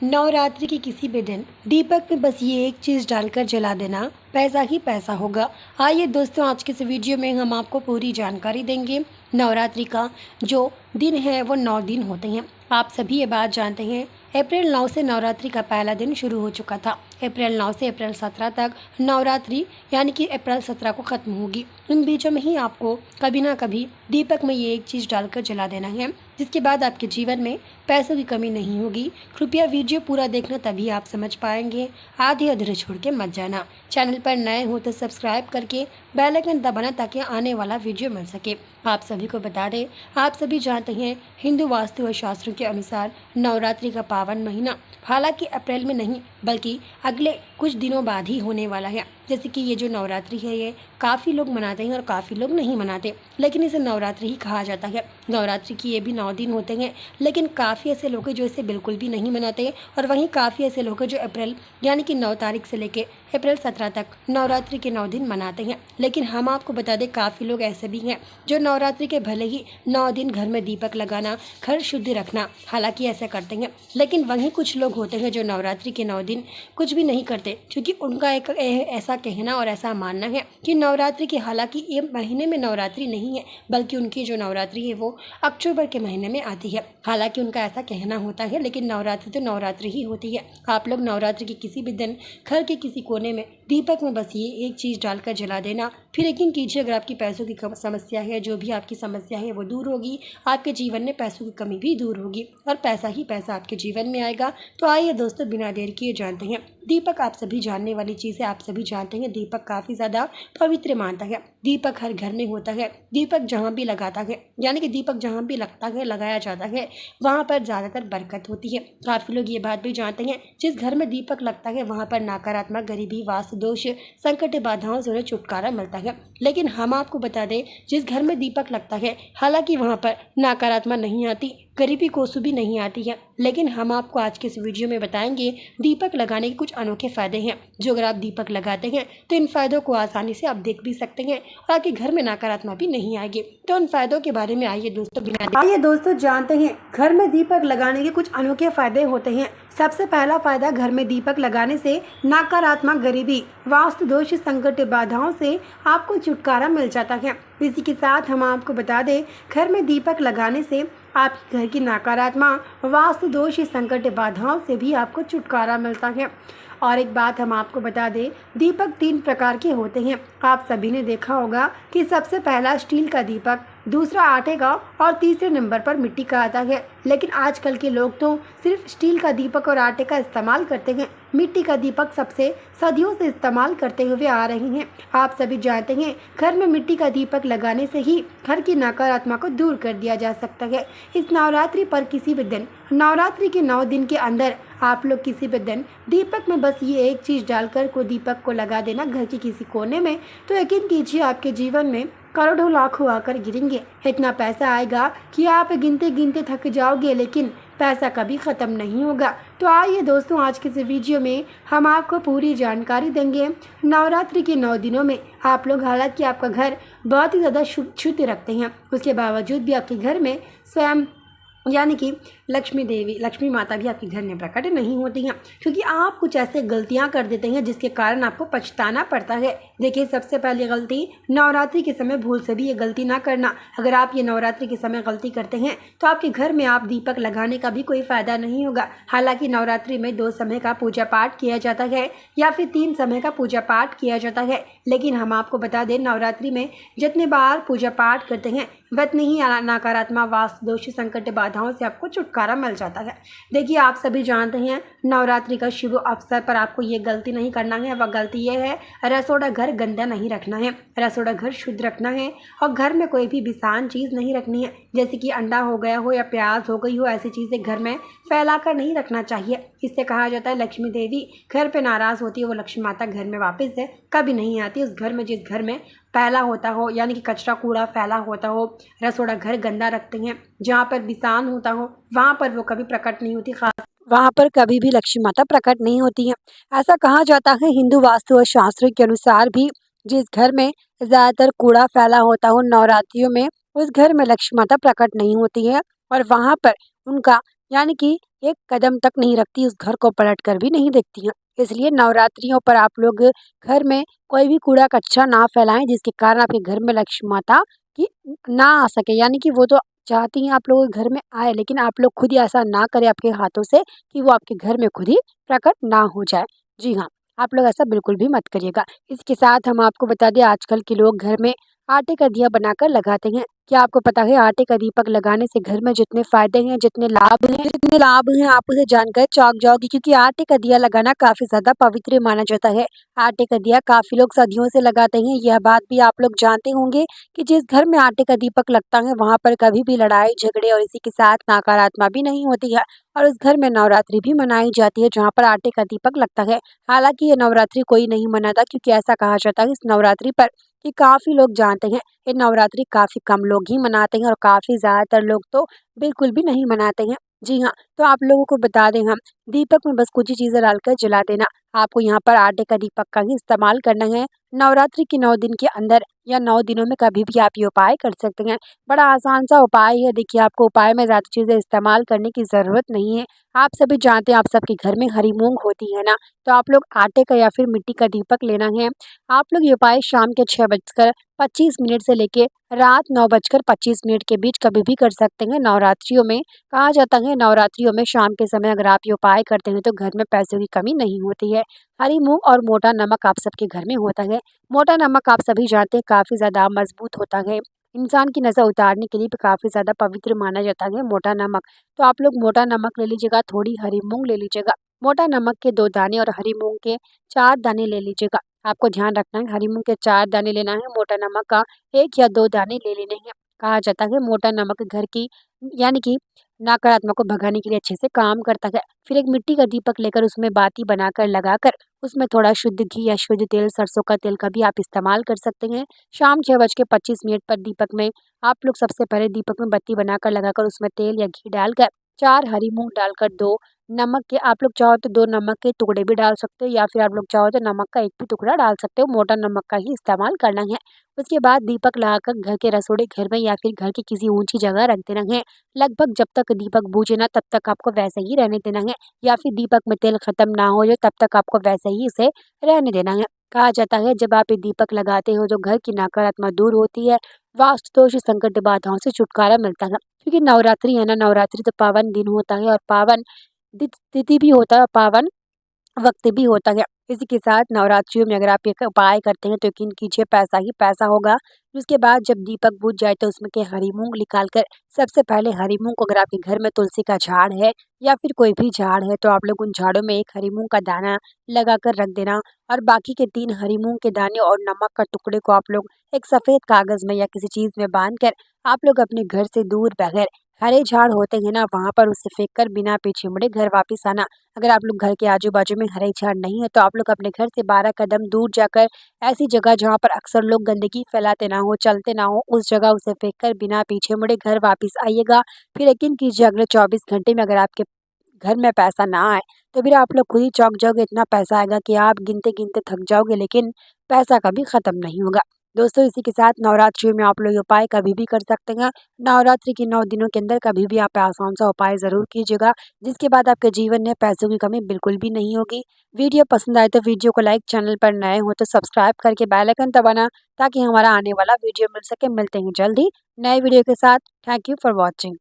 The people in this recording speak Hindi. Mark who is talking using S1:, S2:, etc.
S1: नवरात्रि के किसी भी दिन दीपक में बस ये एक चीज़ डालकर जला देना, पैसा ही पैसा होगा। आइए दोस्तों, आज के इस वीडियो में हम आपको पूरी जानकारी देंगे। नवरात्रि का जो दिन है वो 9 दिन होते हैं। आप सभी ये बात जानते हैं। अप्रैल 9 से नवरात्रि का पहला दिन शुरू हो चुका था। अप्रैल 9 से अप्रैल 17 तक नवरात्रि यानी कि अप्रैल 17 को ख़त्म होगी। इन बीचों में ही आपको कभी ना कभी दीपक में ये एक चीज़ डालकर जला देना है, जिसके बाद आपके जीवन में पैसों की कमी नहीं होगी। कृपया वीडियो पूरा देखना, तभी आप समझ पाएंगे। आधे अधूरे छोड़ के मत जाना। चैनल पर नए हो तो सब्सक्राइब करके बेल आइकन दबाना, ताकि आने वाला वीडियो मिल सके। आप सभी को बता दें, आप सभी जानते हैं हिंदू वास्तु और शास्त्रों के अनुसार नवरात्रि का पावन महीना हालांकि अप्रैल में नहीं बल्कि अगले कुछ दिनों बाद ही होने वाला है। जैसे कि ये जो नवरात्रि है ये काफ़ी लोग मनाते हैं और काफ़ी लोग नहीं मनाते, लेकिन इसे नवरात्रि ही कहा जाता है। नवरात्रि की ये भी 9 दिन होते हैं, लेकिन काफ़ी ऐसे लोग हैं जो इसे बिल्कुल भी नहीं मनाते, और वहीं काफ़ी ऐसे लोग हैं जो अप्रैल यानी कि 9 तारीख से लेके अप्रैल 17 तक नवरात्रि के 9 दिन मनाते हैं। लेकिन हम आपको बता दें, काफ़ी लोग ऐसे भी हैं जो नवरात्रि के भले ही 9 दिन घर में दीपक लगाना, घर शुद्ध रखना हालांकि ऐसा करते हैं, लेकिन वहीं कुछ लोग होते हैं जो नवरात्रि के 9 दिन कुछ भी नहीं करते, क्योंकि उनका एक ऐसा कहना और ऐसा मानना है कि नवरात्रि की हालांकि ये महीने में नवरात्रि नहीं है, बल्कि उनकी जो नवरात्रि है वो अक्टूबर के महीने में आती है। हालांकि उनका ऐसा कहना होता है, लेकिन नवरात्रि तो नवरात्रि ही होती है। आप लोग नवरात्रि के किसी भी दिन घर के किसी कोने में दीपक में बस ये एक चीज़ डालकर जला देना। फिर यकीन कीजिए, अगर आपकी पैसों की समस्या है, जो भी आपकी समस्या है वो दूर होगी। आपके जीवन में पैसों की कमी भी दूर होगी और पैसा ही पैसा आपके जीवन में आएगा। तो आइए दोस्तों, बिना देर किए जानते हैं। दीपक आप सभी जानने वाली चीज़ है। आप सभी जानते हैं दीपक काफ़ी ज़्यादा पवित्र मानता है। दीपक हर घर में होता है। दीपक जहाँ भी लगाता है, यानी कि दीपक जहाँ भी लगता है, लगाया जाता है, वहाँ पर ज़्यादातर बरकत होती है। काफ़ी लोग ये बात भी जानते हैं, जिस घर में दीपक लगता है वहाँ पर नकारात्मक, गरीबी, वास्तु दोष, संकट, बाधाओं से उन्हें छुटकारा मिलता है। लेकिन हम आपको बता दें, जिस घर में दीपक लगता है हालांकि वहाँ पर नकारात्मक नहीं आती, गरीबी कोसू भी नहीं आती है, लेकिन हम आपको आज के इस वीडियो में बताएंगे दीपक लगाने के कुछ अनोखे फ़ायदे हैं, जो अगर आप दीपक लगाते हैं तो इन फ़ायदों को आसानी से आप देख भी सकते हैं और आपके घर में नकारात्मक भी नहीं आएगी। तो उन फ़ायदों के बारे में आइए दोस्तों जानते हैं। घर में दीपक लगाने के कुछ अनोखे फ़ायदे होते हैं। सबसे पहला फ़ायदा, घर में दीपक लगाने से नकारात्मक, गरीबी, वास्तु दोष, संकट, बाधाओं से आपको छुटकारा मिल जाता है। इसी के साथ हम आपको बता दें, घर में दीपक लगाने से आपके घर की नकारात्मक, वास्तु दोष, संकट, बाधाओं से भी आपको छुटकारा मिलता है। और एक बात हम आपको बता दें, दीपक 3 प्रकार के होते हैं। आप सभी ने देखा होगा कि सबसे पहला स्टील का दीपक, दूसरा आटे का और तीसरे नंबर पर मिट्टी का आता है। लेकिन आजकल के लोग तो सिर्फ स्टील का दीपक और आटे का इस्तेमाल करते हैं। मिट्टी का दीपक सबसे सदियों से इस्तेमाल करते हुए आ रहे हैं। आप सभी जानते हैं, घर में मिट्टी का दीपक लगाने से ही घर की नकारात्मक को दूर कर दिया जा सकता है। इस नवरात्रि पर किसी भी दिन, नवरात्रि के 9 दिन के अंदर आप लोग किसी भी दिन दीपक में बस ये एक चीज़ डालकर को दीपक को लगा देना घर के किसी कोने में, तो यकीन कीजिए आपके जीवन में करोड़ों लाखों आकर गिरेंगे। इतना पैसा आएगा कि आप गिनते गिनते थक जाओगे, लेकिन पैसा कभी ख़त्म नहीं होगा। तो आइए दोस्तों, आज के इस वीडियो में हम आपको पूरी जानकारी देंगे। नवरात्रि के 9 दिनों में आप लोग, हालांकि आपका घर बहुत ही ज़्यादा शुद्ध रखते हैं, उसके बावजूद भी आपके घर में स्वयं यानी कि लक्ष्मी देवी, लक्ष्मी माता भी आपके घर में प्रकट नहीं होती हैं, क्योंकि आप कुछ ऐसे गलतियां कर देते हैं जिसके कारण आपको पछताना पड़ता है। देखिए, सबसे पहली गलती, नवरात्रि के समय भूल से भी ये गलती ना करना। अगर आप ये नवरात्रि के समय गलती करते हैं तो आपके घर में आप दीपक लगाने का भी कोई फ़ायदा नहीं होगा। हालांकि नवरात्रि में 2 समय का पूजा पाठ किया जाता है या फिर 3 समय का पूजा पाठ किया जाता है, लेकिन हम आपको बता दें, नवरात्रि में जितने बार पूजा पाठ करते हैं वतनी ही नकारात्मक, वास्तु दोष, संकट, बाधाओं से आपको छुटकारा मिल जाता है। देखिए, आप सभी जानते हैं नवरात्रि का शुभ अवसर पर आपको ये गलती नहीं करना है। वह गलती ये है, रसोड़ा घर गंदा नहीं रखना है, रसोड़ा घर शुद्ध रखना है, और घर में कोई भी विषान चीज़ नहीं रखनी है, जैसे कि अंडा हो गया हो या प्याज हो गई हो, ऐसी चीज़ें घर में फैला कर नहीं रखना चाहिए। इससे कहा जाता है लक्ष्मी देवी घर पर नाराज़ होती है, वो लक्ष्मी माता घर में वापस से कभी नहीं आती। उस घर में, जिस घर में फैला होता हो, यानी कि कचरा कूड़ा फैला होता हो, रसोड़ा घर गंदा रखते हैं, जहाँ पर विषान होता हो वहाँ पर वो कभी प्रकट नहीं होती, खास वहाँ पर कभी भी लक्ष्मी माता प्रकट नहीं होती है। ऐसा कहा जाता है हिंदू वास्तु और शास्त्र के अनुसार भी, जिस घर में ज़्यादातर कूड़ा फैला होता हो नवरात्रियों में, उस घर में लक्ष्मी माता प्रकट नहीं होती है और वहाँ पर उनका यानी कि एक कदम तक नहीं रखती, उस घर को पलट कर भी नहीं देखती हैं। इसलिए नवरात्रियों पर आप लोग घर में कोई भी कूड़ा कचरा ना फैलाएं, जिसके कारण आपके घर में लक्ष्मी माता की ना आ सके। यानी कि वो तो चाहती हैं आप लोगों के घर में आए, लेकिन आप लोग खुद ही ऐसा ना करें आपके हाथों से कि वो आपके घर में खुद ही प्रकट ना हो जाए। जी हाँ, आप लोग ऐसा बिल्कुल भी मत करिएगा। इसके साथ हम आपको बता दें, आजकल के लोग घर में आटे का दिया बनाकर लगाते हैं। क्या आपको पता है आटे का दीपक लगाने से घर में जितने फायदे हैं, जितने लाभ हैं आप उसे जानकर चौंक जाओगे, क्योंकि आटे का दिया लगाना काफी ज्यादा पवित्र माना जाता है। आटे का दिया काफी लोग सदियों से लगाते हैं। यह बात भी आप लोग जानते होंगे कि जिस घर में आटे का दीपक लगता है वहां पर कभी भी लड़ाई झगड़े और इसी के साथ नकारात्मक भी नहीं होती है। और उस घर में नवरात्रि भी मनाई जाती है जहाँ पर आटे का दीपक लगता है। हालांकि ये नवरात्रि कोई नहीं मनाता, क्योंकि ऐसा कहा जाता है इस नवरात्रि पर कि काफी लोग जानते हैं, ये नवरात्रि काफी कम लोग ही मनाते हैं और काफी ज्यादातर लोग तो बिल्कुल भी नहीं मनाते हैं। जी हाँ, तो आप लोगों को बता दें हम, दीपक में बस कुछ ही चीजें डालकर जला देना। आपको यहाँ पर आटे का दीपक का ही इस्तेमाल करना है। नवरात्रि के 9 दिन के अंदर या 9 दिनों में कभी भी आप ये उपाय कर सकते हैं। बड़ा आसान सा उपाय है। देखिए, आपको उपाय में ज्यादा चीजें इस्तेमाल करने की जरूरत नहीं है। आप सभी जानते हैं, आप सबके घर में हरी मूंग होती है ना, तो आप लोग आटे का या फिर मिट्टी का दीपक लेना है। आप लोग ये उपाय शाम के 6:25 से लेके रात 9:25 के बीच कभी भी कर सकते हैं। नवरात्रियों में कहा जाता है, नवरात्रियों में शाम के समय अगर आप ये उपाय करते हैं तो घर में पैसों की कमी नहीं होती है। हरी मूंग और मोटा नमक आप सबके घर में होता है। मोटा नमक आप सभी जानते हैं काफी ज्यादा मजबूत होता है। इंसान की नजर उतारने के लिए भी काफी ज्यादा पवित्र माना जाता है मोटा नमक। तो आप लोग मोटा नमक ले लीजिएगा, थोड़ी हरी मूंग ले लीजिएगा। मोटा नमक के 2 दाने और हरी मूंग के 4 दाने ले लीजिएगा। आपको ध्यान रखना है, हरी मूंग के 4 दाने लेना है, मोटा नमक का 1 या 2 दाने ले लेने हैं। कहा जाता है मोटा नमक घर की यानी कि नकारात्मक को भगाने के लिए अच्छे से काम करता है। फिर एक मिट्टी का दीपक लेकर उसमें बाती बनाकर लगाकर उसमें थोड़ा शुद्ध घी या शुद्ध तेल, सरसों का तेल का भी आप इस्तेमाल कर सकते हैं। शाम 6:25 पर दीपक में आप लोग सबसे पहले दीपक में बत्ती बनाकर लगाकर उसमें तेल या घी डालकर 4 हरी मूंग डालकर, 2 नमक के, आप लोग चाहो तो 2 नमक के टुकड़े भी डाल सकते हो या फिर आप लोग चाहो तो नमक का एक भी टुकड़ा डाल सकते हो। मोटा नमक का ही इस्तेमाल करना है। उसके बाद दीपक लगाकर घर के रसोड़े घर में या फिर घर की किसी ऊंची जगह रख देना है। लगभग जब तक दीपक बुझे ना तब तक आपको वैसे ही रहने देना है, या फिर दीपक में तेल खत्म ना हो जाए तब तक आपको वैसे ही इसे रहने देना है। कहा जाता है जब आप ये दीपक लगाते हो जो घर की नकारात्मक दूर होती है, वास्तु दोष संकट बाधाओं से छुटकारा मिलता है। क्योंकि नवरात्रि है ना, नवरात्रि तो पावन दिन होता है और पावन तिथि भी होता है और पावन वक्त भी होता है। इसी के साथ नवरात्रियों में अगर आप ये उपाय करते हैं तो यकीन कीजिए पैसा ही पैसा होगा। उसके बाद जब दीपक बुझ जाए तो उसमें के हरी मूंग निकाल कर, सबसे पहले हरी मूंग को, अगर आपके घर में तुलसी का झाड़ है या फिर कोई भी झाड़ है तो आप लोग उन झाड़ों में एक हरी मूंग का दाना लगा कर रख देना। और बाकी के 3 हरी मूंग के दाने और नमक का टुकड़े को आप लोग एक सफेद कागज में या किसी चीज में बांध कर आप लोग अपने घर से दूर बगैर, हरे झाड़ होते हैं ना वहां पर उसे फेंक कर बिना पीछे मुड़े घर वापिस आना। अगर आप लोग घर के आजू बाजू में हरे झाड़ नहीं है तो आप लोग अपने घर से 12 कदम दूर जाकर ऐसी जगह जहाँ पर अक्सर लोग गंदगी फैलाते ना हो, चलते ना हो, उस जगह उसे फेंक कर बिना पीछे मुड़े घर वापिस आइएगा। फिर यकीन कीजिए अगले 24 घंटे में अगर आपके घर में पैसा ना आए तो फिर आप लोग खुद ही चौंक जाओगे। इतना पैसा आएगा कि आप गिनते गिनते थक जाओगे, लेकिन पैसा कभी खत्म नहीं होगा। दोस्तों, इसी के साथ नवरात्रि में आप लोग ये उपाय कभी भी कर सकते हैं। नवरात्रि के 9 दिनों के अंदर कभी भी आप आसान सा उपाय जरूर कीजिएगा, जिसके बाद आपके जीवन में पैसों की कमी बिल्कुल भी नहीं होगी। वीडियो पसंद आए तो वीडियो को लाइक, चैनल पर नए हो तो सब्सक्राइब करके बेल आइकन दबाना, ताकि हमारा आने वाला वीडियो मिल सके। मिलते हैं जल्द ही नए वीडियो के साथ। Thank you for watching.